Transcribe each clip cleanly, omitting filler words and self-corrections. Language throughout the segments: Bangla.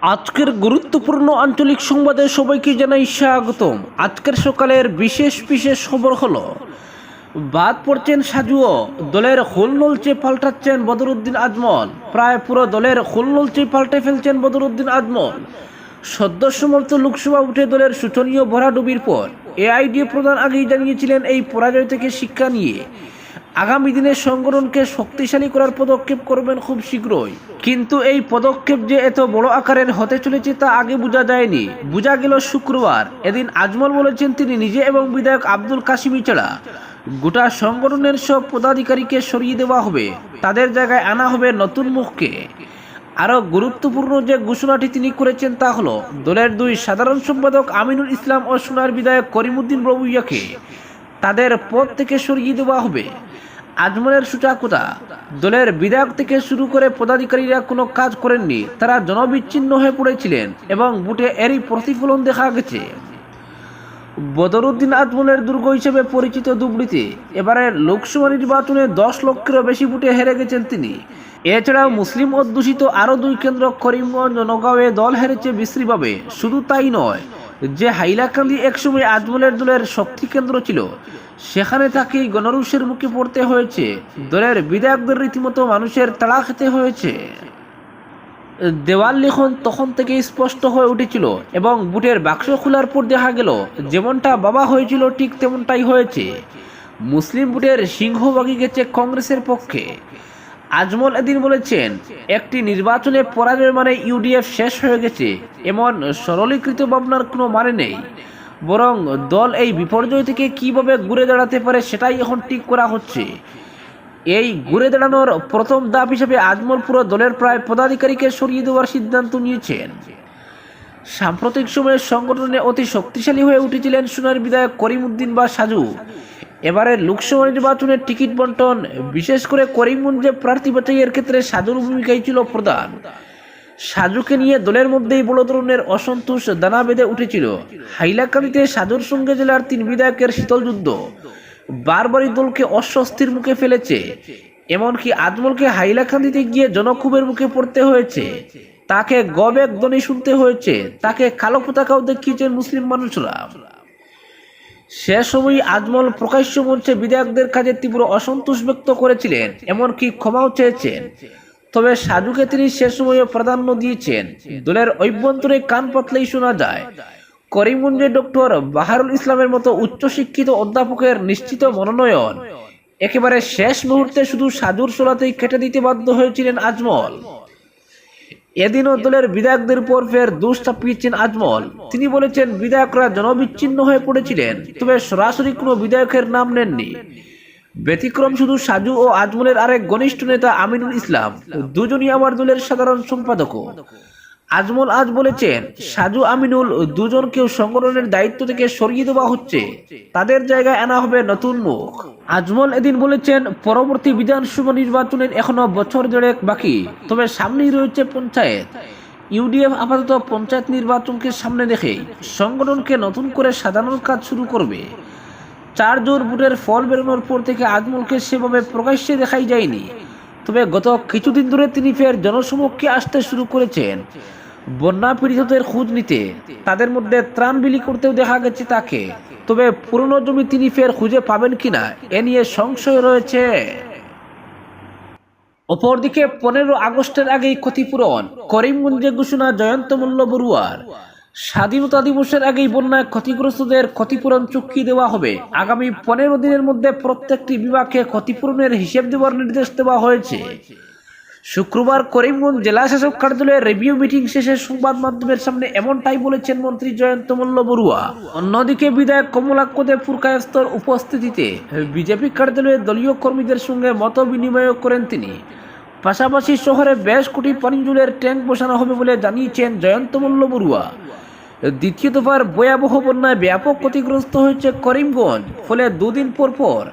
আজকের গুরুত্বপূর্ণ আঞ্চলিক সংবাদে সবাইকে জানাই স্বাগতম। আজকের সকালের বিশেষ বিশেষ খবর হলো, বাদ পড়ছেন সাজুও, দলের হুলনলচে পাল্টাচ্ছেন বদরুদ্দিন আজমল। প্রায় পুরো দলের হুলনলচে পাল্টে ফেলছেন বদরুদ্দিন আজমল। সদ্য সমাপ্ত লোকসভা উঠে দলের শোচনীয় ভরাডুবির পর এআইডিএ প্রধান আগেই জানিয়েছিলেন এই পরাজয় থেকে শিক্ষা নিয়ে আগামী দিনে সংগঠনকে শক্তিশালী করার পদক্ষেপ করবেন খুব শীঘ্রই। কিন্তু এই পদক্ষেপ যে এত বড় আকারের হতে চলেছে তা আগে বোঝা যায়নি। বোঝা গেল শুক্রবার। এদিন আজমল বলেছেন তিনি নিজে এবং বিধায়ক আব্দুল কাশিমি ছাড়া গোটা সংগঠনের সব পদাধিকারীকে সরিয়ে দেওয়া হবে, তাদের জায়গায় আনা হবে নতুন মুখকে। আরও গুরুত্বপূর্ণ যে ঘোষণাটি তিনি করেছেন তা হলো, দলের দুই সাধারণ সম্পাদক আমিনুল ইসলাম ও সোনার বিধায়ক করিমউদ্দিন রবুইয়াকে তাদের পদ থেকে সরিয়ে দেওয়া হবে। আজমলের সোজা কথা, দলের বিধায়ক থেকে শুরু করে পদাধিকারীরা কোনো কাজ করেননি, তারা জনবিচ্ছিন্ন হয়ে পড়েছিলেন এবং বুটে এরই প্রতিফলন দেখা গেছে। বদরুদ্দিন আজমলের দুর্গ হিসেবে পরিচিত ধুবড়ীতে এবারের লোকসভা নির্বাচনে 10 লক্ষেরও বেশি ভোটে হেরে গেছেন তিনি। এছাড়াও মুসলিম অধ্যুষিত আরও দুই কেন্দ্র করিমগঞ্জ ও নগাঁওয়ে দল হেরেছে বিশ্রীভাবে। শুধু তাই নয়, যে হাইলাকান্দি একসময় আজমলের দলের শক্তি কেন্দ্র ছিল, সেখানে তাকেই গণরোষের মুখে পড়তে হয়েছে। দলের বিধায়কদের রীতিমতো মানুষের তাড়া খেতে হয়েছে। দেওয়াল লিখন তখন থেকেই স্পষ্ট হয়ে উঠেছিল এবং বুটের বাক্স খোলার পর দেখা গেল যেমনটা বাবা হয়েছিল ঠিক তেমনটাই হয়েছে। মুসলিম বুটের সিংহভাগই গেছে কংগ্রেসের পক্ষে। আজমল এদিন বলেছেন, একটি নির্বাচনে পরাজয় মানে ইউডিএফ শেষ হয়ে গেছে এমন সরলীকৃত ভাবনার কোনো মানে নেই, বরং দল এই বিপর্যয় থেকে কিভাবে ঘুরে দাঁড়াতে পারে সেটাই এখন ঠিক করা হচ্ছে। এই ঘুরে দাঁড়ানোর প্রথম ধাপ হিসেবে আজমল পুরো দলের প্রায় পদাধিকারীকে সরিয়ে দেওয়ার সিদ্ধান্ত নিয়েছেন। সাম্প্রতিক সময়ে সংগঠনে অতি শক্তিশালী হয়ে উঠেছিলেন সোনার বিধায়ক করিমউদ্দিন বা সাজু। এবারের লোকসভা নির্বাচনের টিকিট বন্টন, বিশেষ করে করিমগঞ্জে প্রার্থী বাছাইয়ের ক্ষেত্রে সাজুর ভূমিকাই ছিল প্রধান। সাজুকে নিয়ে দলের মধ্যেই বড় ধরনের অসন্তোষ দানা বেঁধে উঠেছিল। হাইলাকান্দিতে সাজুর সঙ্গে জেলার 3 বিধায়কের শীতল যুদ্ধ বারবারই দলকে অস্বস্তির মুখে ফেলেছে। এমনকি আজমলকে হাইলাকান্দিতে গিয়ে জনক্ষোভের মুখে পড়তে হয়েছে, তাকে গবেক ধ্বনি শুনতে হয়েছে, তাকে কালো পতাকাও দেখিয়েছেন মুসলিম মানুষরা। সে সময় আজমল প্রকাশ্য মঞ্চে বিধায়কদের কাজে তীব্র অসন্তোষ ব্যক্ত করেছিলেন, এমনকি ক্ষমাও চেয়েছেন। তবে সাজুকে তিনি সে সময়ে প্রাধান্য দিয়েছেন। দলের অভ্যন্তরে কান পাতলেই শোনা যায়, করিমগঞ্জে ডক্টর বাহারুল ইসলামের মতো উচ্চশিক্ষিত অধ্যাপকের নিশ্চিত মনোনয়ন একেবারে শেষ মুহূর্তে শুধু সাজুর সোলাতেই কেটে দিতে বাধ্য হয়েছিলেন আজমল। এদিনও দলের বিধায়কদের উপর ফের দোষ চাপিয়েছেন আজমল। তিনি বলেছেন, বিধায়করা জনবিচ্ছিন্ন হয়ে পড়েছিলেন, তবে সরাসরি কোনো বিধায়কের নাম নেননি। ব্যতিক্রম শুধু সাজু ও আজমলের আরেক ঘনিষ্ঠ নেতা আমিনুল ইসলাম, দুজনই আমার দলের সাধারণ সম্পাদক। আজমল আজ বলেছেন, সাজু আমিনুল দুজনকেও সংগঠনের দায়িত্ব থেকে সরিয়ে দেওয়া হচ্ছে, তাদের জায়গায় আনা হবে নতুন মুখ। আজমল এদিন বলেছেন, পরবর্তী বিধানসভা নির্বাচনের এখনো বছর দেড়েক বাকি, তবে সামনেই রয়েছে পঞ্চায়েত। ইউডিএফ আপাতত পঞ্চায়েত নির্বাচনকে সামনে রেখে সংগঠনকে নতুন করে সাজানোর কাজ শুরু করবে। 4 জোর ভোটের ফল বেরোনোর পর থেকে আজমলকে সেভাবে প্রকাশ্যে দেখাই যায়নি, তবে গত কিছুদিন ধরে তিনি ফের জনসমক্ষে আসতে শুরু করেছেন। বন্যা পীড়িতদের খোঁজ নিতে, তাদের মধ্যে ত্রাণ বিলি করতেও দেখা গেছে তাকে। তবে পুরনো জমি তিনি ফের খুঁজে পাবেন কিনা এ নিয়ে সংশয় রয়েছে। অপরদিকে 15 আগস্টের আগেই ক্ষতিপূরণ, করিমগঞ্জে ঘোষণা জয়ন্ত মল্ল বড়ুয়ার। স্বাধীনতা দিবসের আগেই বন্যায় ক্ষতিগ্রস্তদের ক্ষতিপূরণ চুক্তি দেওয়া হবে। আগামী 15 দিনের মধ্যে প্রত্যেকটি বিভাগকে ক্ষতিপূরণের হিসেব দেওয়ার নির্দেশ দেওয়া হয়েছে। শুক্রবার করিমগঞ্জ জেলা শাসক কার্যালয়ে রিভিউ মিটিং শেষে সংবাদ মাধ্যমের সামনে এমনটাই বলেছেন মন্ত্রী জয়ন্ত মল্ল বড়ুয়া। অন্যদিকে বিধায়ক কমলাক্ষ দেব ফুরকায়স্তর উপস্থিতিতে বিজেপি কার্যালয়ে দলীয় কর্মীদের সঙ্গে মত বিনিময় করেন তিনি। পাশাপাশি শহরে বেশ কোটি পানীয় ট্যাঙ্ক বসানো হবে বলে জানিয়েছেন জয়ন্ত মল্ল বড়ুয়া। দ্বিতীয় দফার ভয়াবহ বন্যায় ব্যাপক ক্ষতিগ্রস্ত হয়েছে করিমগঞ্জ, ফলে 2 দিন পর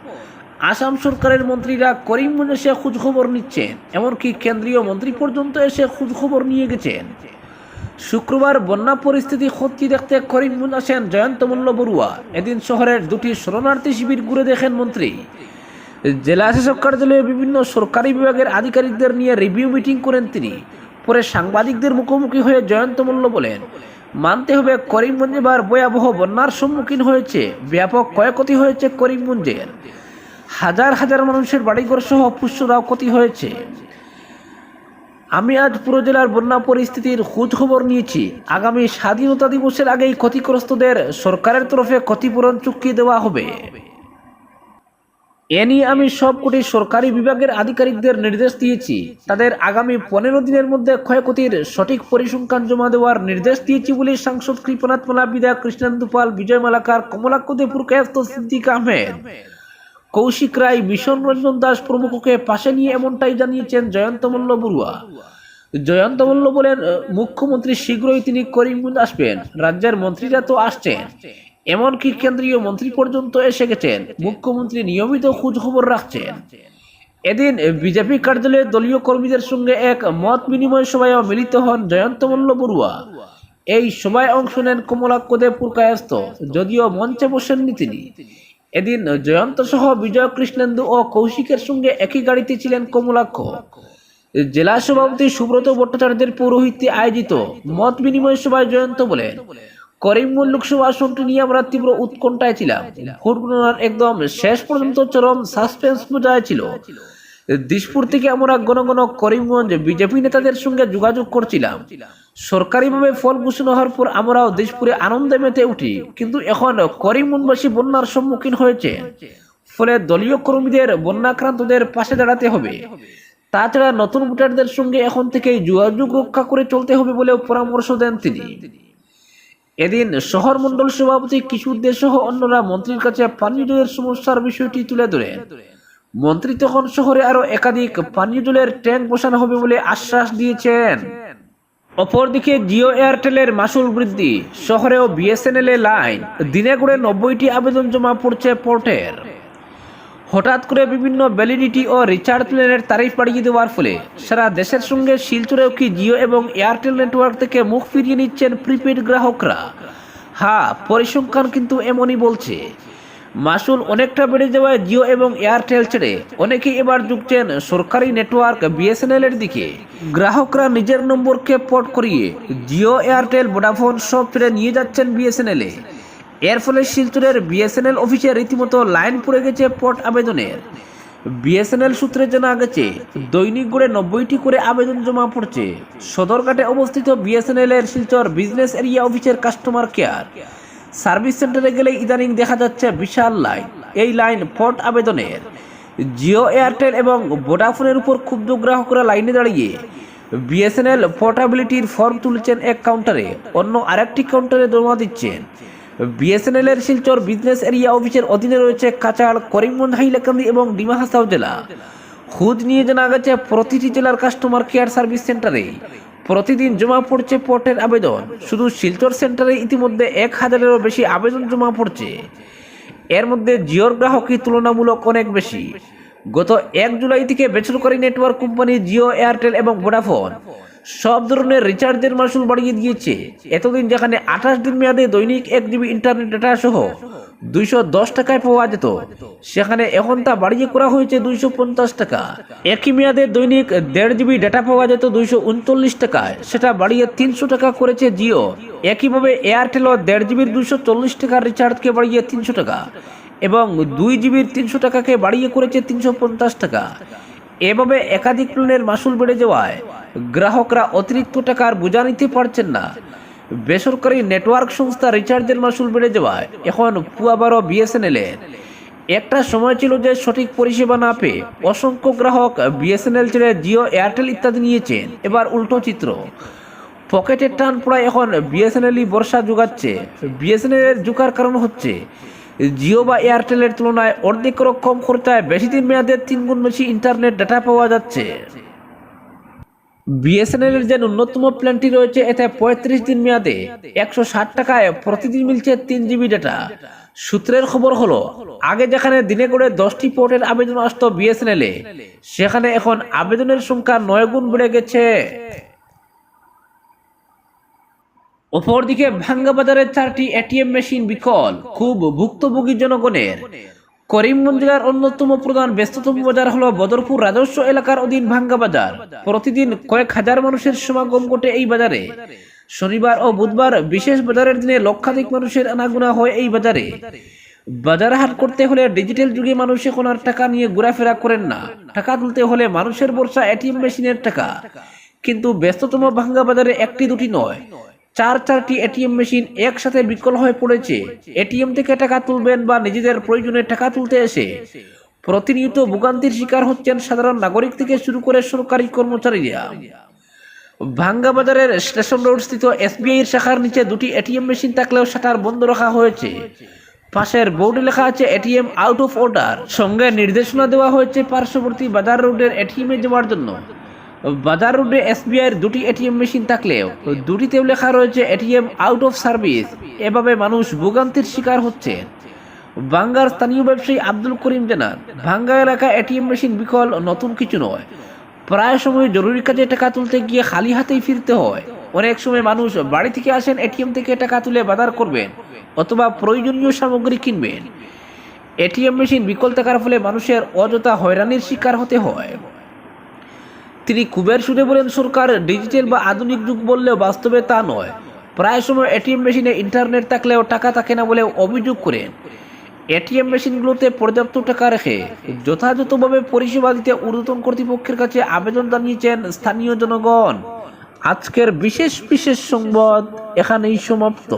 আসাম সরকারের মন্ত্রীরা করিমগঞ্জে এসে খোঁজখবর নিচ্ছেন, এমনকি কেন্দ্রীয় মন্ত্রী পর্যন্ত এসে খোঁজখবর নিয়ে গেছেন। শুক্রবার বন্যা পরিস্থিতি খতিয়ে দেখতে করিমগঞ্জ আসেন জয়ন্ত মল্ল বড়ুয়া। এদিন শহরের 2টি শরণার্থী শিবির ঘুরে দেখেন মন্ত্রী। জেলা শাসক কার্যালয়ে বিভিন্ন সরকারি বিভাগের আধিকারিকদের নিয়ে রিভিউ মিটিং করেন তিনি। পরে সাংবাদিকদের মুখোমুখি হয়ে জয়ন্ত মল্ল বলেন, মানতে হবে করিমগঞ্জ এবার ভয়াবহ বন্যার সম্মুখীন হয়েছে, ব্যাপক ক্ষয়ক্ষতি হয়েছে করিমগঞ্জের, হাজার হাজার মানুষের বাড়িঘর সহ পুষ্যরাও ক্ষতি হয়েছে। আমি আজ পুরো জেলার বন্যা পরিস্থিতির খোঁজ খবর নিয়েছি। আগামী স্বাধীনতা দিবসের আগেই ক্ষতিগ্রস্তদের সরকারের তরফে ক্ষতিপূরণ চুক্তি দেওয়া হবে। এ নিয়ে আমি সবকটি সরকারি বিভাগের আধিকারিকদের নির্দেশ দিয়েছি। তাদের আগামী 15 দিনের মধ্যে ক্ষয়ক্ষতির সঠিক পরিসংখ্যান জমা দেওয়ার নির্দেশ দিয়েছি বলে সাংসদ কৃপনাথ মালা, বিধায়ক কৃষ্ণেন্দু পাল, বিজয় মালাকার, কমলাক্ষ দেপুর, কায়স্থ সিদ্দিক আহমেদ, কৌশিক রায়, মিশন রঞ্জন দাস প্রমুখকে পাশে নিয়ে এমনটাই জানিয়েছেন জয়ন্ত মল্ল বড়ুয়া। জয়ন্ত মল্ল বলেন, মুখ্যমন্ত্রী শীঘ্রই তিনি করিমগঞ্জ আসবেন, রাজ্যের মন্ত্রীরা তো আসছেন, এমনকি কেন্দ্রীয় মন্ত্রী পর্যন্ত এসে গেছেন। মুখ্যমন্ত্রী নিয়মিত খোঁজ খবর রাখছেন। এদিন বিজেপি কার্যালয়ে দলীয় কর্মীদের সঙ্গে এক মত বিনিময় সভায় মিলিত হন জয়ন্ত মল্ল বড়ুয়া। এই সভায় অংশ নেন কমলাক্ষ দেপুর, কায়স্থ, যদিও মঞ্চে বসেননি তিনি। এদিন জয়ন্ত সহ বিজয়, কৃষ্ণেন্দু ও কৌশিকের সঙ্গে একই গাড়িতে ছিলেন কমলাক্ষ। জেলা সভাপতি সুব্রত ভট্টাচার্যের পৌরোহিত্যে আয়োজিত মত বিনিময় সভায় জয়ন্ত বলেন, করিমগঞ্জ লোকসভা আসনটি নিয়ে আমরা তীব্র উৎকণ্ঠায় ছিলাম। ভোট গণনার একদম শেষ পর্যন্ত চরম সাসপেন্স বজায় ছিল। দিশপুর থেকে আমরা ঘন ঘন করিমগঞ্জ বিজেপি নেতাদের সঙ্গে যোগাযোগ করছিলাম। সরকারিভাবে ফল ঘোষণা হওয়ার পর আমরাও দিশপুরে আনন্দে মেতে উঠি, কিন্তু এখন করিমগঞ্জবাসী বন্যার সম্মুখীন হয়েছে, ফলে দলীয় কর্মীদের বন্যাক্রান্তদের পাশে দাঁড়াতে হবে। তাছাড়া নতুন ভোটারদের সঙ্গে এখন থেকেই যোগাযোগ রক্ষা করে চলতে হবে বলেও পরামর্শ দেন তিনি। এদিন শহর মন্ডল সভাপতি কিশোর দে সহ অন্যরা মন্ত্রীর কাছে পানীয় জলের সমস্যার বিষয়টি তুলে ধরেন। মন্ত্রী তখন শহরে আরো একাধিক পানীয় জলের ট্যাঙ্ক বসানো হবে বলে আশ্বাস দিয়েছেন। অপরদিকে জিও এয়ারটেলের মাসুল বৃদ্ধি, শহরেও বিএসএনএল এর লাইন, দিনে গড়ে 90টি আবেদন জমা পড়ছে পোর্টের। হঠাৎ করে বিভিন্ন ভ্যালিডিটি ও রিচার্জ প্ল্যানের তারিফ বাড়িয়ে দেওয়ার ফলে সারা দেশের সঙ্গে শিলচরেও কি জিও এবং এয়ারটেল নেটওয়ার্ক থেকে মুখ ফিরিয়ে নিচ্ছেন প্রিপেড গ্রাহকরা। হ্যাঁ, পরিসংখ্যান কিন্তু এমনই বলছে। মাসুল অনেকটা বেড়ে যাওয়ায় জিও এবং এয়ারটেল ছেড়ে অনেকেই এবার ঝুঁকছেন সরকারি নেটওয়ার্ক বিএসএনএল এর দিকে। গ্রাহকরা নিজের নম্বরকে পোর্ট করিয়ে জিও, এয়ারটেল, ভোডাফোন সব ছেড়ে নিয়ে যাচ্ছেন বিএসএনএল এ। এর ফলে শিলচরের বিএসএনএল অফিসে রীতিমতো লাইন পড়ে গেছে পোর্ট আবেদনের। বিএসএনএল সূত্রে জানা গেছে, দৈনিক গড়ে 90টি করে আবেদন জমা পড়ছে। সদরঘাটে অবস্থিত বিএসএনএল এর শিলচর বিজনেস এরিয়া অফিসের কাস্টমার কেয়ার সার্ভিস সেন্টারে গেলে ইদানিং দেখা যাচ্ছে বিশাল লাইন। এই লাইন পোর্ট আবেদনের। জিও, এয়ারটেল এবং ভোডাফোনের উপর ক্ষুব্ধ গ্রাহকরা লাইনে দাঁড়িয়ে বিএসএনএল পোর্টাবিলিটির ফর্ম তুলছেন এক কাউন্টারে, অন্য আরেকটি কাউন্টারে জমা দিচ্ছেন। বিএসএনএল এর শিলচর বিজনেস এরিয়া অফিসের অধীনে রয়েছে কাছাড়, করিমগঞ্জ, হাইলাকান্দি এবং ডিমা হাসাও জেলা। খোঁজ নিয়ে জানা গেছে, প্রতিটি জেলার কাস্টমার কেয়ার সার্ভিস সেন্টারে প্রতিদিন জমা পড়ছে পোর্টের আবেদন। শুধু শিলচর সেন্টারে ইতিমধ্যে 1000-এরও বেশি আবেদন জমা পড়ছে। এর মধ্যে জিওর গ্রাহকই তুলনামূলক অনেক বেশি। গত 1 জুলাই থেকে বেসরকারি নেটওয়ার্ক কোম্পানি জিও, এয়ারটেল এবং ভোডাফোন সব ধরনের রিচার্জের মাসুল বাড়িয়ে দিয়েছে। এতদিন যেখানে 28 দিন মেয়াদে দৈনিক 1 জিবি ইন্টারনেট ডেটা সহ 210 টাকায় পাওয়া যেত, সেখানে এখন তা বাড়িয়ে করা হয়েছে 250 টাকা। একই মেয়াদে দৈনিক 1.5 জিবি ডেটা পাওয়া যেত 239 টাকায়, সেটা বাড়িয়ে 300 টাকা করেছে জিও। একইভাবে এয়ারটেলও 1.5 জিবির 240 টাকার রিচার্জকে বাড়িয়ে 300 টাকা এবং 2 জিবির 300 টাকাকে বাড়িয়ে করেছে 350 টাকা। এভাবে একাধিক প্ল্যানের মাসুল বেড়ে যাওয়ায় গ্রাহকরা অতিরিক্ত টাকার বোঝা নিতে পারছেন না। বেসরকারি নেটওয়ার্ক সংস্থা রিচার্জের মাসুল বেড়ে যাওয়ায় এখন পুয়াবারও বিএসএনএল এর। একটা সময় ছিল যে সঠিক পরিষেবা না পেয়ে অসংখ্য গ্রাহক বিএসএনএল ছেড়ে জিও, এয়ারটেল ইত্যাদি নিয়েছেন। এবার উল্টো চিত্র, পকেটের টান পড়ায় এখন বিএসএনএলই বর্ষা যোগাচ্ছে। বিএসএনএল এর ঝুঁকার কারণ হচ্ছে জিও বা এয়ারটেলের তুলনায় অর্ধেকেরও কম খরচায় বেশি দিন মেয়াদে 3 গুণ বেশি ইন্টারনেট ডেটা পাওয়া যাচ্ছে। বিএসএনএল এর যে ন্যূনতম প্ল্যানটি রয়েছে, এতে 35 দিন মেয়াদে 160 টাকায় প্রতিদিন মিলছে 3 জিবি ডেটা। সূত্রের খবর হলো, আগে যেখানে দিনে করে 10টি পোর্টের আবেদন আসতো বিএসএনএল এ, সেখানে এখন আবেদনের সংখ্যা 9 গুণ বেড়ে গেছে। অপরদিকে ভাঙ্গা বাজারের 4টি এটিএম মেশিন বিকল, খুব ভুক্তভোগী জনগণের। করিমগঞ্জ জেলার অন্যতম প্রধান ব্যস্ততম বাজার হলো বদরপুর রাজস্ব এলাকার অধীন ভাঙ্গা বাজার। প্রতিদিন কয়েক হাজার মানুষের সমাগম ঘটে এই বাজারে। শনিবার ও বুধবার বিশেষ বাজারের দিনে লক্ষাধিক মানুষের আনাগোনা হয় এই বাজারে। বাজার হাট করতে হলে ডিজিটাল যুগে মানুষ এখন আর টাকা নিয়ে ঘোরাফেরা করেন না। টাকা তুলতে হলে মানুষের ভরসা এটিএম মেশিনের টাকা। কিন্তু ব্যস্ততম ভাঙ্গা বাজারে একটি দুটি নয়, চারটি এটিএম মেশিন একসাথে বিকল হয়ে পড়েছে। এটিএম থেকে টাকা তুলবেন বা নিজেদের প্রয়োজনে টাকা তুলতে এসে প্রতিনিয়ত ভোগান্তির শিকার হচ্ছেন সাধারণ নাগরিক থেকে শুরু করে সরকারি কর্মচারীরা। ভাঙ্গা বাজারের স্টেশন রোড স্থিত এসবিআই এর শাখার নিচে দুটি এটিএম মেশিন থাকলেও শাটার বন্ধ রাখা হয়েছে। পাশের বোর্ডে লেখা আছে এটিএম আউট অফ অর্ডার। সঙ্গে নির্দেশনা দেওয়া হয়েছে পার্শ্ববর্তী বাজার রোডের এটিএম এ যাওয়ার জন্য। বাজার রোডে এসবিআই এর দুটি এটিএম মেশিন থাকলেও দুটিতেও লেখা রয়েছে এটিএম আউট অফ সার্ভিস। এভাবে মানুষ ভোগান্তির শিকার হচ্ছে। ভাঙ্গার স্থানীয় ব্যবসায়ী আব্দুল করিম জানান, ভাঙ্গা এলাকা এটিএম মেশিন বিকল নতুন কিছু নয়। প্রায় সময় জরুরি কাজে টাকা তুলতে গিয়ে খালি হাতেই ফিরতে হয়। অনেক সময় মানুষ বাড়ি থেকে আসেন এটিএম থেকে টাকা তুলে বাজার করবেন অথবা প্রয়োজনীয় সামগ্রী কিনবেন। এটিএম মেশিন বিকল থাকার ফলে মানুষের অযথা হয়রানির শিকার হতে হয়। তিনি কুবের সুরে বলেন, সরকার ডিজিটাল বা আধুনিক যুগ বললেও বাস্তবে তা নয়। প্রায় সময় এটিএম মেশিনে ইন্টারনেট থাকলেও টাকা থাকে না বলে অভিযোগ করেন। এটিএম মেশিনগুলোতে পর্যাপ্ত টাকা রেখে যথাযথভাবে পরিষেবা দিতে ঊর্ধ্বতন কর্তৃপক্ষের কাছে আবেদন জানিয়েছেন স্থানীয় জনগণ। আজকের বিশেষ সংবাদ এখানেই সমাপ্ত।